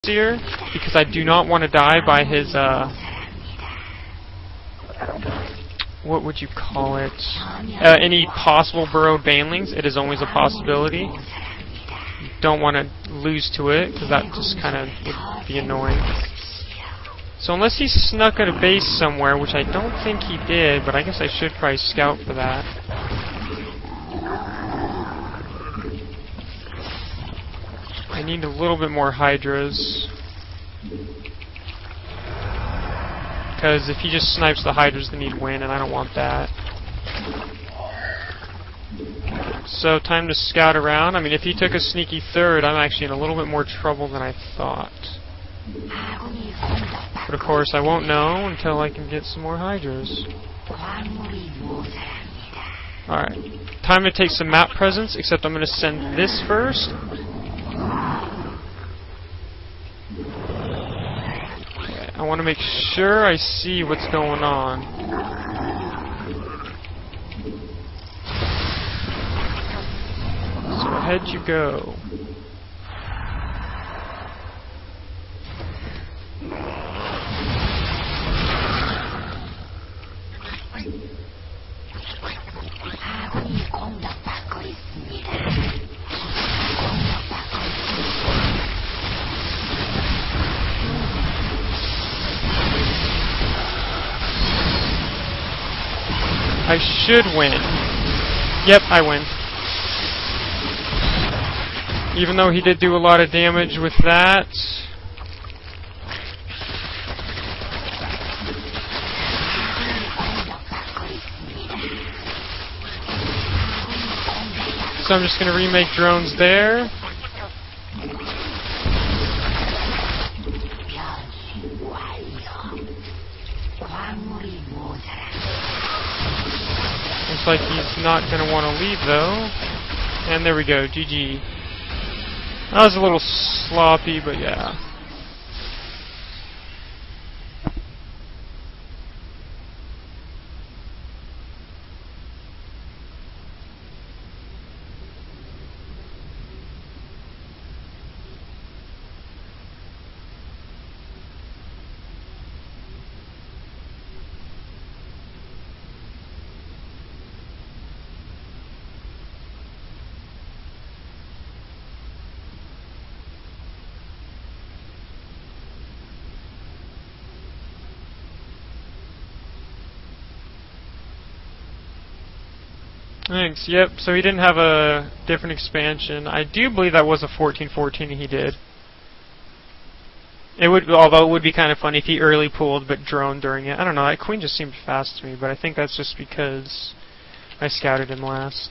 steer because I do not want to die by his, what would you call it? Any possible burrowed banelings. It is always a possibility. You don't want to lose to it, because that just kind of would be annoying. So unless he snuck at a base somewhere, which I don't think he did, but I guess I should probably scout for that. I need a little bit more Hydras. Because if he just snipes the Hydras, then he'd win, and I don't want that. So, time to scout around. I mean, if he took a sneaky third, I'm actually in a little bit more trouble than I thought. But of course, I won't know until I can get some more Hydras. Alright. Time to take some map presence, except I'm going to send this first. I want to make sure I see what's going on. So ahead you go. I should win. Yep, I win. Even though he did do a lot of damage with that. So I'm just going to remake drones there. Looks like he's not going to want to leave, though. And there we go, GG. That was a little sloppy, but yeah. Thanks, yep, so he didn't have a different expansion. I do believe that was a 14-14 he did. It would, although it would be kind of funny if he early pulled but droned during it. I don't know, that queen just seemed fast to me, but I think that's just because I scouted him last.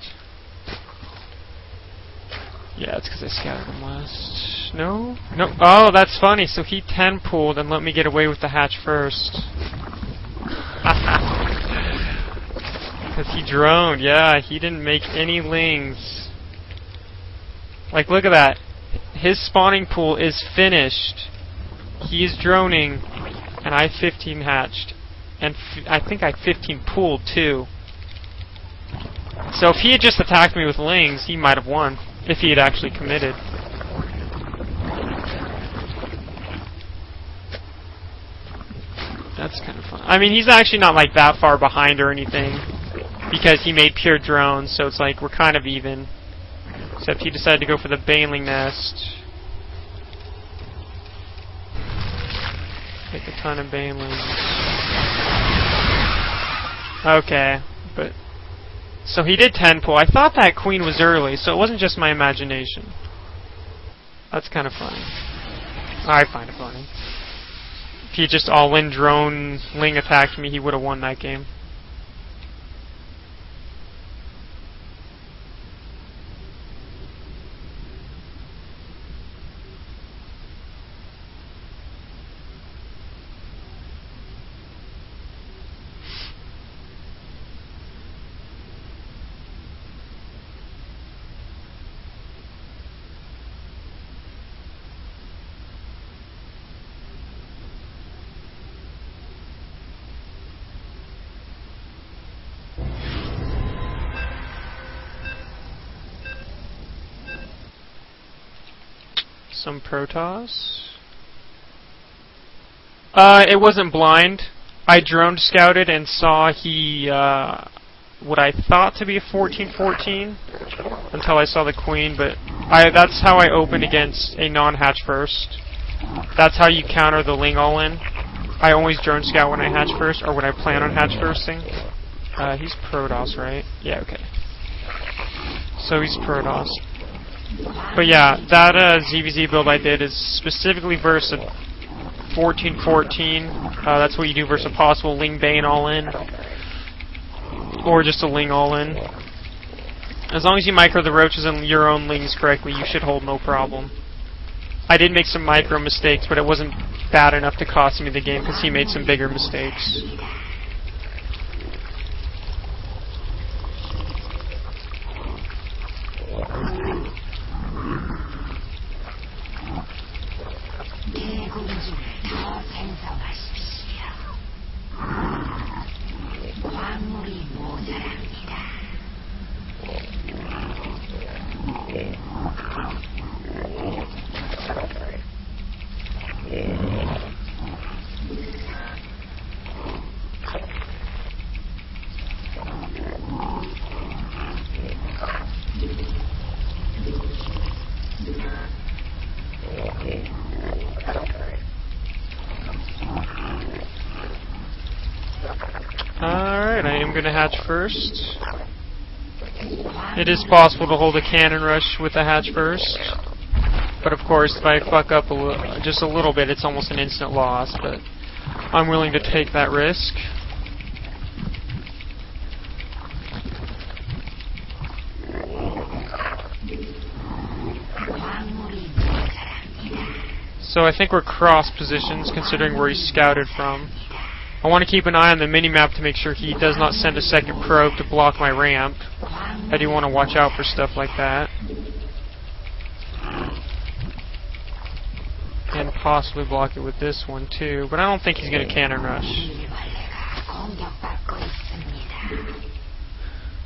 Yeah, it's because I scouted him last. No? No. Oh, that's funny, so he 10 pulled and let me get away with the hatch first. Because he droned, yeah, he didn't make any lings. Like, look at that. His spawning pool is finished. He is droning, and I 15 hatched. And I think I 15 pooled, too. So if he had just attacked me with lings, he might have won. If he had actually committed. That's kind of fun. I mean, he's actually not, like, that far behind or anything. Because he made pure drones, so it's like we're kind of even. Except he decided to go for the baneling nest. Take a ton of banelings. Okay, but so he did 10 pull. I thought that queen was early, so it wasn't just my imagination. That's kind of funny. I find it funny. If he just all-in drone ling attacked me, he would have won that game. Some Protoss. It wasn't blind. I drone scouted and saw he, what I thought to be a 14-14 until I saw the queen, but that's how I opened against a non-hatch first. That's how you counter the Ling all-in. I always drone scout when I hatch first, or when I plan on hatch firsting. He's Protoss, right? Yeah, okay. So he's Protoss. But yeah, that ZVZ build I did is specifically versus a 14-14. That's what you do versus a possible Ling Bane all-in. Or just a Ling all-in. As long as you micro the roaches and your own Lings correctly, you should hold no problem. I did make some micro mistakes, but it wasn't bad enough to cost me the game because he made some bigger mistakes. Alright, I am going to hatch first. It is possible to hold a cannon rush with a hatch first. But of course, if I fuck up just a little bit, it's almost an instant loss. But I'm willing to take that risk. So I think we're cross positions considering where he's scouted from. I want to keep an eye on the minimap to make sure he does not send a second probe to block my ramp. I do want to watch out for stuff like that. And possibly block it with this one too, but I don't think he's going to cannon rush.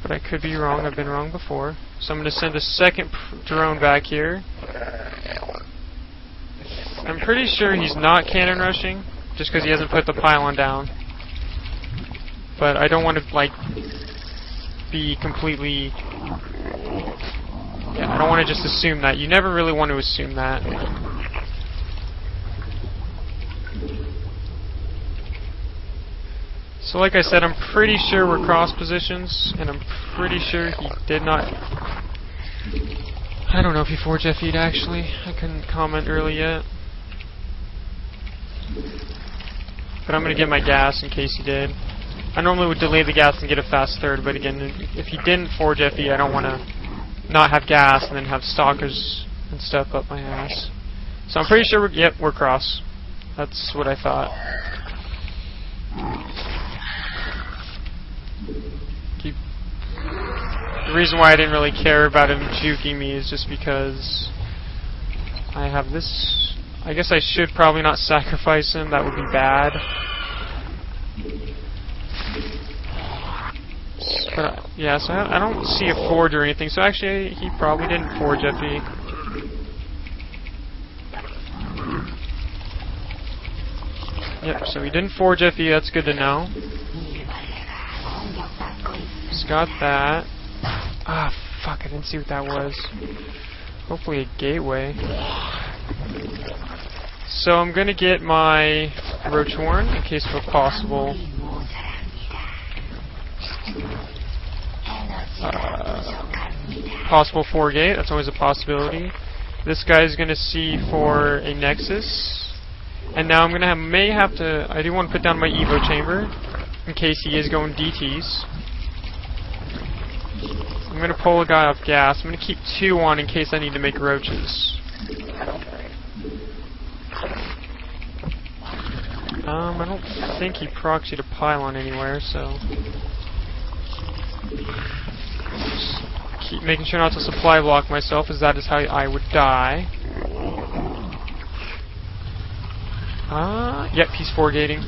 But I could be wrong, I've been wrong before. So I'm going to send a second drone back here. I'm pretty sure he's not cannon rushing, just because he hasn't put the pylon down. But I don't want to, like, be completely... Yeah, I don't want to just assume that. You never really want to assume that. So like I said, I'm pretty sure we're cross positions, and I'm pretty sure he did not... I don't know if he forged FE'd actually. I couldn't comment early yet. But I'm going to get my gas in case he did. I normally would delay the gas and get a fast third, but again, if he didn't forge FE, I don't want to not have gas and then have stalkers and stuff up my ass. So I'm pretty sure we're cross. That's what I thought. The reason why I didn't really care about him juking me is just because I have this... I guess I should probably not sacrifice him, that would be bad. But, yeah, so I don't see a forge or anything, so actually he probably didn't forge FE. Yep, so he didn't forge FE, that's good to know. Just got that. Ah, fuck, I didn't see what that was. Hopefully a gateway. So I'm gonna get my roach horn in case of a possible possible 4-gate. That's always a possibility. This guy's gonna see for a nexus, and now I'm gonna may have to. I do want to put down my Evo chamber in case he is going DTs. I'm gonna pull a guy off gas. I'm gonna keep 2 on in case I need to make roaches. I don't think he proxied a pylon anywhere, so just keep making sure not to supply block myself, as that is how I would die. Yep, he's 4-gating.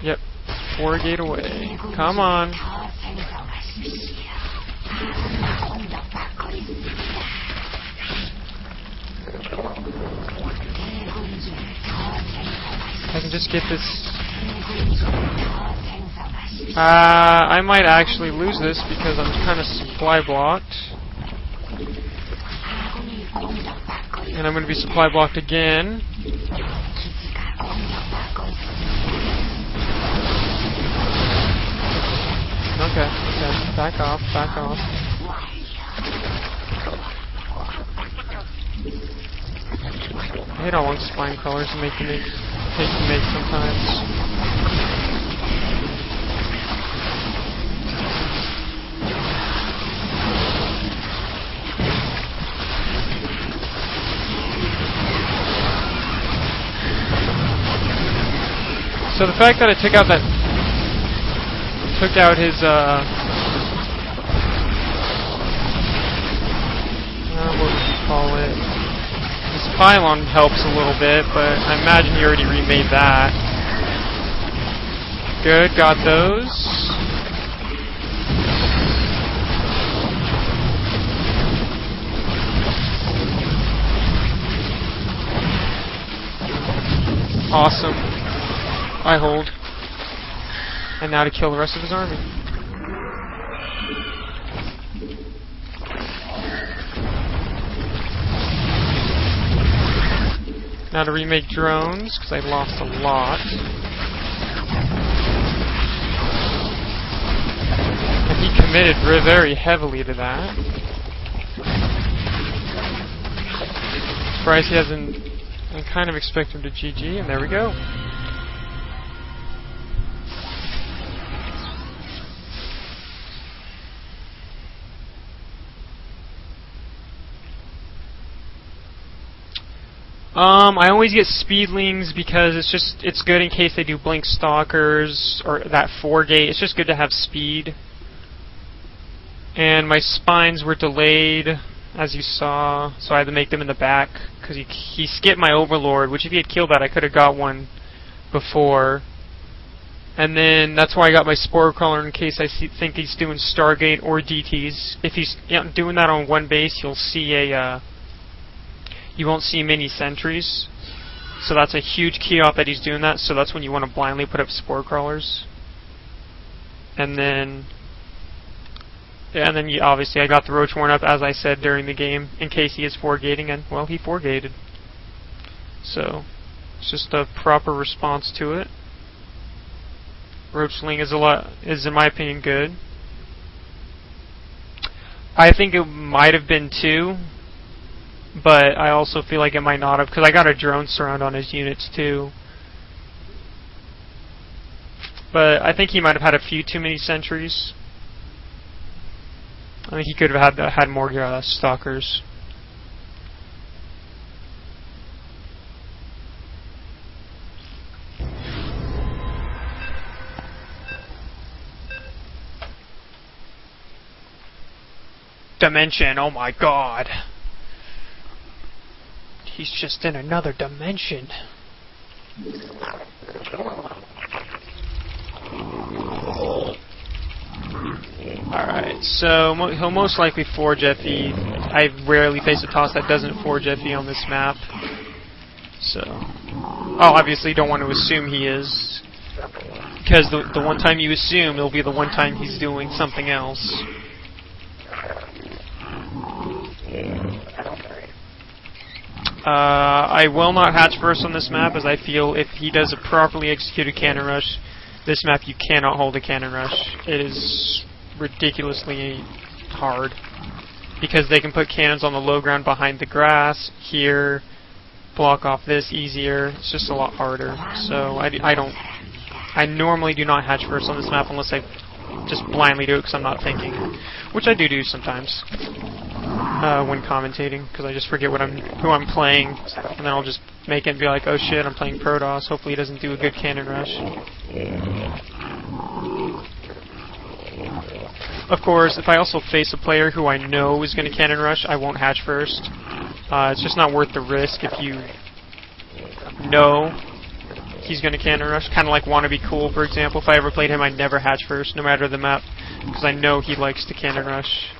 Yep, 4-gate away. Come on. just get this... I might actually lose this because I'm kind of supply blocked. And I'm going to be supply blocked again. Okay, back off. I hate how long spine crawlers make you make sometimes. So the fact that I took out his what would you call it? His pylon helps a little bit, but I imagine he already remade that. Good, got those. Awesome. I hold. And now to kill the rest of his army. Now to remake drones, because I lost a lot. And he committed very heavily to that. Surprised he hasn't... I kind of expect him to GG, and there we go. I always get speedlings because it's good in case they do blink stalkers or that 4-gate. It's just good to have speed. And my spines were delayed, as you saw, so I had to make them in the back because he skipped my overlord, which if he had killed that I could have got one before. And then that's why I got my spore crawler in case I think he's doing Stargate or DTs. If he's doing that on one base, you'll see you won't see many sentries. So that's a huge key off that he's doing that, so that's when you want to blindly put up spore crawlers. And then obviously I got the Roach Warren up, as I said during the game, in case he is 4-gating, and well, he 4-gated. So it's just a proper response to it. Roachling is in my opinion good. I think it might have been 2. But I also feel like it might not have, because I got a drone surround on his units too. But I think he might have had a few too many sentries. I think he could have had more stalkers. Dimension, oh my god. He's just in another dimension. Alright, so he'll most likely forge FE. I rarely face a toss that doesn't forge FE on this map. So, obviously don't want to assume he is. Because the one time you assume, it'll be the one time he's doing something else. I will not hatch first on this map, as I feel if he does a properly executed cannon rush, this map you cannot hold a cannon rush. It is ridiculously hard. Because they can put cannons on the low ground behind the grass, here, block off this easier. It's just a lot harder. So I normally do not hatch first on this map unless I just blindly do it because I'm not thinking. Which I do sometimes. When commentating, because I just forget who I'm playing, and then I'll just make it and be like, oh shit, I'm playing Protoss, hopefully he doesn't do a good cannon rush. Of course, if I also face a player who I know is going to cannon rush, I won't hatch first. It's just not worth the risk if you know he's going to cannon rush. Kind of like Wanna Be Cool, for example. If I ever played him, I'd never hatch first, no matter the map, because I know he likes to cannon rush.